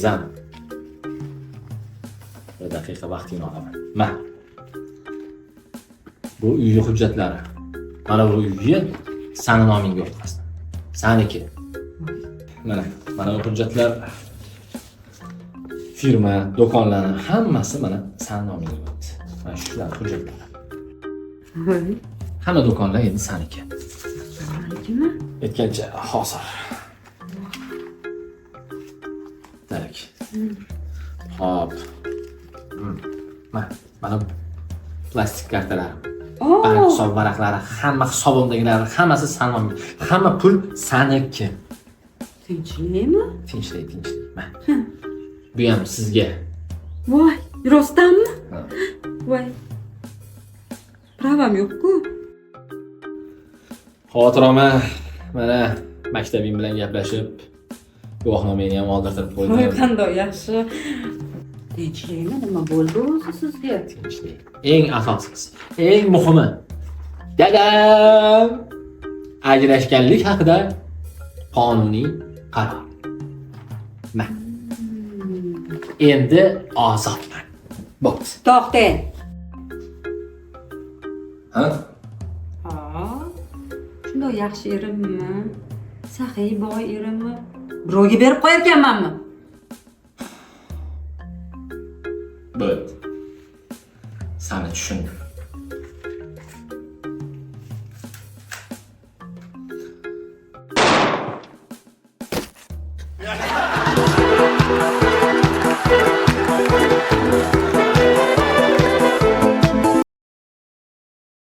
azizam. Bir daqiqa vaqtingni olaman. Mana. Bu uy hujjatlari. Mana bu uyni sani nomingga o'tkazdim. Saniki. Mana bu hujjatlar firma, do'konlarning hammasi mana sani nomingga o'tdi. Mana shular hujjatlar. Voy. Hamma do'konlar endi saniki. Manikimi? Aytgancha hozir. Tak. Hop. Mana plastik kartalar. Bank hisob varaqlari, hamma hisobimdagilar, hammasi sani nomingga. Hamma pul saniki. Tinchlikmi? Tinchlik. Mana. Bu ham sizga. Voy, rostdanmi? Ha. Voy. Pravam yo'q-ku. Xotirama mana maktabing bilan gaplashib, guvohnomani ham oldirtirib Voy, qo'ydim. qanday yaxshi. Tinchlikmi? Nima bo'ldi o'zi sizga? Tinchlik. Eng asosiysi, eng muhimi. Dadam ajrashganlik haqida qonuniy qaror. Mana. Endi ozodman. Bo'pti. To'xtang. Ha? Shunday yaxshi erimmi? Saxiy boy erimmi? Birovga berib qo'yarkanmanmi?